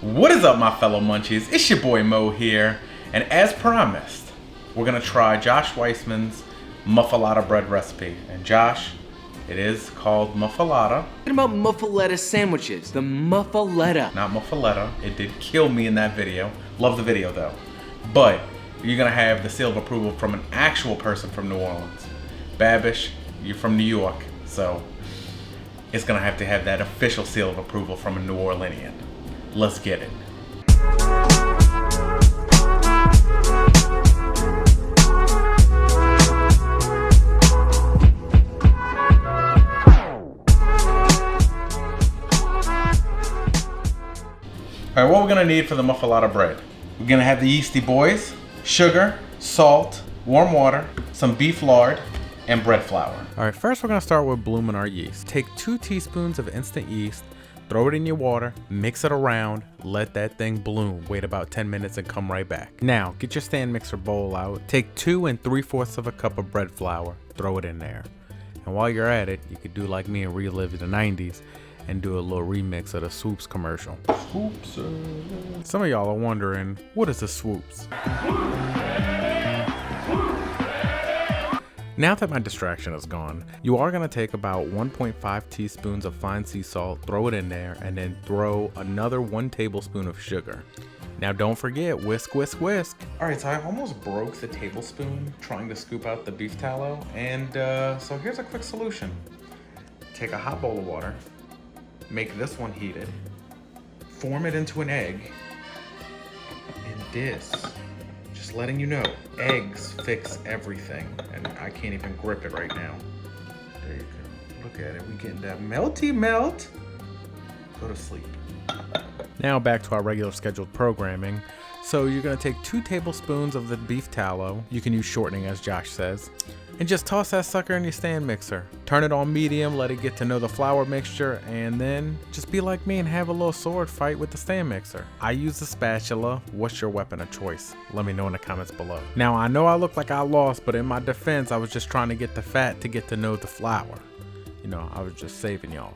What is up, my fellow munchies? It's your boy Mo here, and as promised, we're gonna try Josh Weissman's Muffuletta bread recipe. And Josh, it is called Muffuletta. What about Muffuletta sandwiches? The Muffuletta. Not Muffuletta. It did kill me in that video. Love the video though. But you're gonna have the seal of approval from an actual person from New Orleans. Babish, you're from New York, so it's gonna have to have that official seal of approval from a New Orleanian. Let's get it. Alright, what we're gonna need for the Muffuletta bread. We're gonna have the yeasty boys, sugar, salt, warm water, some beef lard, and bread flour. Alright, first we're gonna start with blooming our yeast. Take 2 teaspoons of instant yeast, throw it in your water, mix it around, let that thing bloom, wait about 10 minutes and come right back. Now, get your stand mixer bowl out, take 2 3/4 of a cup of bread flour, throw it in there. And while you're at it, you could do like me and relive the 90s and do a little remix of the Swoops commercial. Swoops. Some of y'all are wondering, what is the Swoops? Now that my distraction is gone, you are going to take about 1.5 teaspoons of fine sea salt, throw it in there, and then throw another 1 tablespoon of sugar. Now don't forget, whisk, whisk, whisk. Alright, so I almost broke the tablespoon trying to scoop out the beef tallow, and so here's a quick solution. Take a hot bowl of water, make this one heated, form it into an egg, and this. Just letting you know, eggs fix everything, and I can't even grip it right now. There you go. Look at it. We getting that melty melt. Go to sleep. Now back to our regular scheduled programming. So you're gonna take 2 tablespoons of the beef tallow. You can use shortening, as Josh says, and just toss that sucker in your stand mixer. Turn it on medium, let it get to know the flour mixture, and then just be like me and have a little sword fight with the stand mixer. I use the spatula. What's your weapon of choice? Let me know in the comments below. Now I know I look like I lost, but in my defense, I was just trying to get the fat to get to know the flour. You know, I was just saving y'all.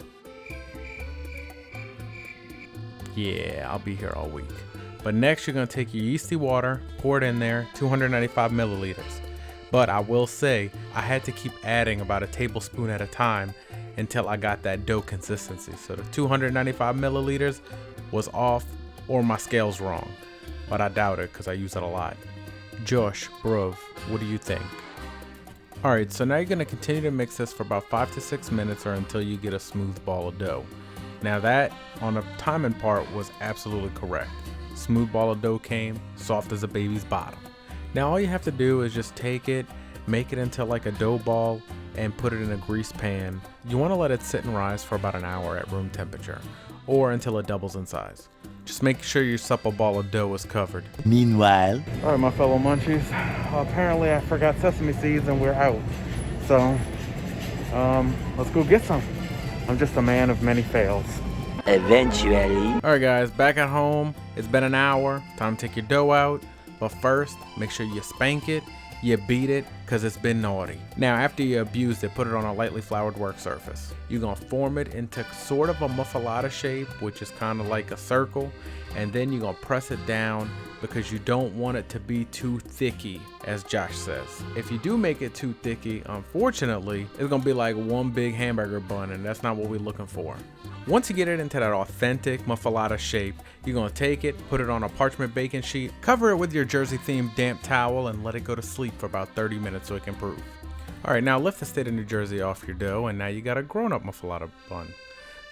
Yeah, I'll be here all week. But next you're gonna take your yeasty water, pour it in there, 295 milliliters. But I will say, I had to keep adding about a tablespoon at a time until I got that dough consistency. So the 295 milliliters was off, or my scale's wrong. But I doubt it, because I use it a lot. Josh, bruv, what do you think? Alright, so now you're gonna continue to mix this for about 5 to 6 minutes or until you get a smooth ball of dough. Now that, on the timing part, was absolutely correct. Smooth ball of dough came, soft as a baby's bottom. Now all you have to do is just take it, make it into like a dough ball, and put it in a greased pan. You want to let it sit and rise for about an hour at room temperature, or until it doubles in size. Just make sure your supple ball of dough is covered. Meanwhile, alright, my fellow munchies, apparently I forgot sesame seeds and we're out. So, let's go get some. I'm just a man of many fails. eventually. Alright guys, back at home. It's been an hour. Time to take your dough out. But first, make sure you spank it, you beat it, because it's been naughty. Now, after you abused it, put it on a lightly floured work surface. You're going to form it into sort of a muffuletta shape, which is kind of like a circle, and then you're going to press it down because you don't want it to be too thicky, as Josh says. If you do make it too thicky, unfortunately, it's going to be like one big hamburger bun, and that's not what we're looking for. Once you get it into that authentic muffuletta shape, you're going to take it, put it on a parchment baking sheet, cover it with your Jersey-themed damp towel, and let it go to sleep for about 30 minutes so it can proof. Alright, now lift the state of New Jersey off your dough, and now you got a grown-up muffuletta bun.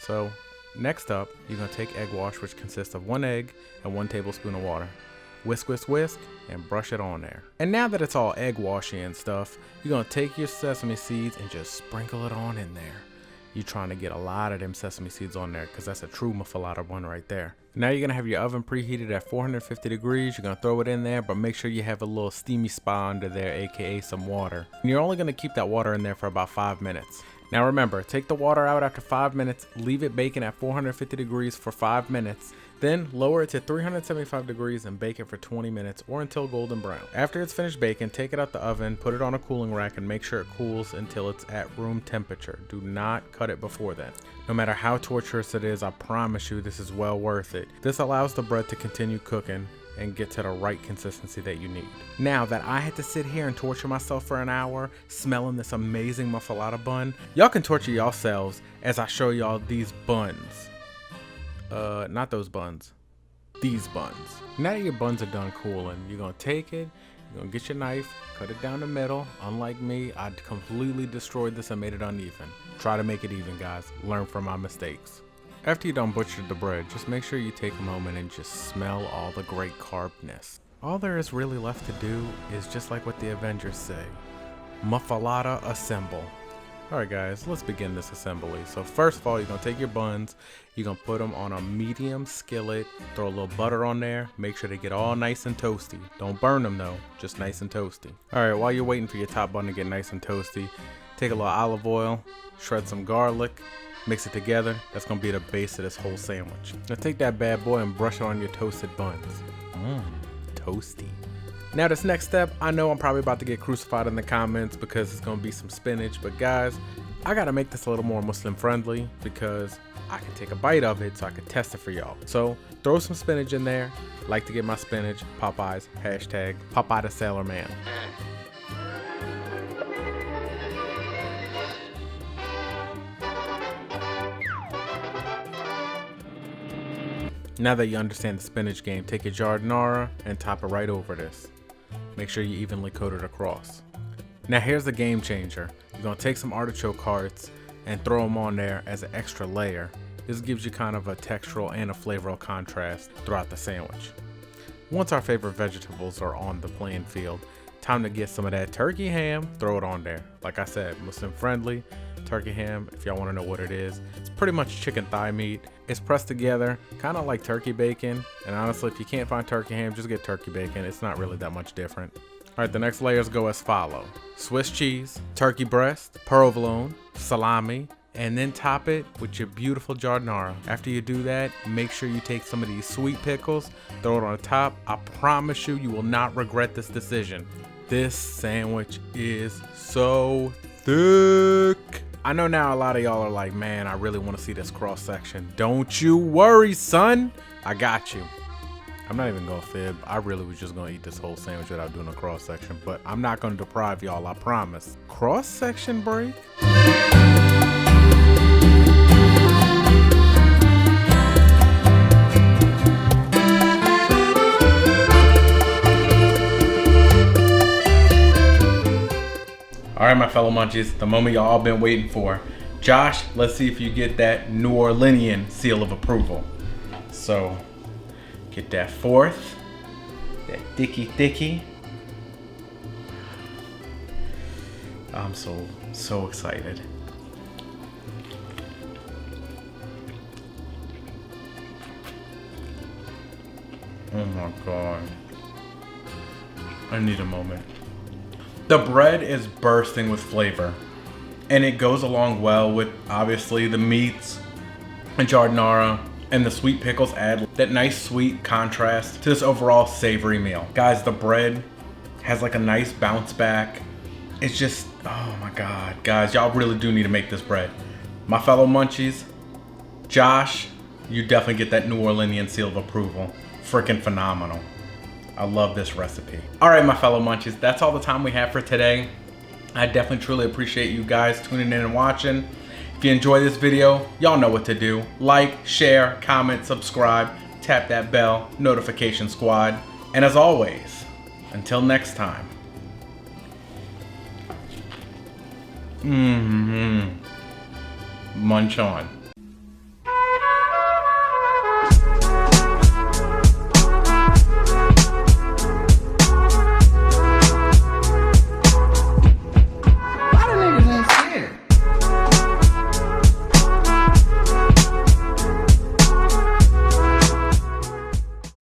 So, next up, you're going to take egg wash, which consists of 1 egg and 1 tablespoon of water. Whisk, whisk, whisk, and brush it on there. And now that it's all egg washy and stuff, you're going to take your sesame seeds and just sprinkle it on in there. You're trying to get a lot of them sesame seeds on there because that's a true muffuletta one right there. Now you're going to have your oven preheated at 450 degrees. You're going to throw it in there, but make sure you have a little steamy spa under there, aka some water. And you're only going to keep that water in there for about 5 minutes. Now remember, take the water out after 5 minutes, leave it baking at 450 degrees for 5 minutes, Then lower it to 375 degrees and bake it for 20 minutes or until golden brown. After it's finished baking, take it out the oven, put it on a cooling rack, and make sure it cools until it's at room temperature. Do not cut it before then. No matter how torturous it is, I promise you this is well worth it. This allows the bread to continue cooking and get to the right consistency that you need. Now that I had to sit here and torture myself for an hour smelling this amazing muffuletta bun, y'all can torture yourselves as I show y'all these buns. Not those buns, these buns. Now that your buns are done cooling, you're gonna take it, you're gonna get your knife, cut it down the middle. Unlike me, I completely destroyed this and made it uneven. Try to make it even, guys. Learn from my mistakes. After you done butchered the bread, just make sure you take a moment and just smell all the great carbness. All there is really left to do is just like what the Avengers say, Muffuletta assemble. Alright guys, let's begin this assembly. So first of all, you're going to take your buns, you're going to put them on a medium skillet, throw a little butter on there, make sure they get all nice and toasty. Don't burn them though, just nice and toasty. Alright, while you're waiting for your top bun to get nice and toasty, take a little olive oil, shred some garlic, mix it together. That's going to be the base of this whole sandwich. Now take that bad boy and brush it on your toasted buns. Toasty. Now this next step, I know I'm probably about to get crucified in the comments because it's going to be some spinach, but guys, I got to make this a little more Muslim friendly because I can take a bite of it so I can test it for y'all. So throw some spinach in there. Like to get my spinach, Popeyes, hashtag Popeye the Sailor Man. Now that you understand the spinach game, take your giardiniera and top it right over this. Make sure you evenly coat it across. Now here's the game changer. You're gonna take some artichoke hearts and throw them on there as an extra layer. This gives you kind of a textural and a flavoral contrast throughout the sandwich. Once our favorite vegetables are on the playing field, time to get some of that turkey ham, throw it on there. Like I said, Muslim friendly. Turkey ham, if y'all want to know what it is, it's pretty much chicken thigh meat. It's pressed together kind of like turkey bacon, and honestly if you can't find turkey ham, just get turkey bacon. It's not really that much different. Alright, the next layers go as follow: Swiss cheese, turkey breast, provolone, salami, and then top it with your beautiful giardiniera. After you do that, make sure you take some of these sweet pickles, throw it on the top. I promise you, you will not regret this decision. This sandwich is so thick. I know now a lot of y'all are like, man, I really want to see this cross section. Don't you worry, son. I got you. I'm not even gonna fib. I really was just gonna eat this whole sandwich without doing a cross section, but I'm not gonna deprive y'all, I promise. Cross section break? All right, my fellow munchies, the moment y'all all been waiting for. Josh, let's see if you get that New Orleanian seal of approval. So, get that fourth, that thicky. I'm so excited. Oh my God. I need a moment. The bread is bursting with flavor, and it goes along well with obviously the meats and giardiniera, and the sweet pickles add that nice sweet contrast to this overall savory meal. Guys, the bread has like a nice bounce back. It's just, oh my God, guys, y'all really do need to make this bread. My fellow munchies, Josh, you definitely get that New Orleanian seal of approval. Freaking phenomenal. I love this recipe. All right, my fellow munchies, that's all the time we have for today. I definitely truly appreciate you guys tuning in and watching. If you enjoy this video, y'all know what to do. Like, share, comment, subscribe, tap that bell, notification squad. And as always, until next time. Munch on.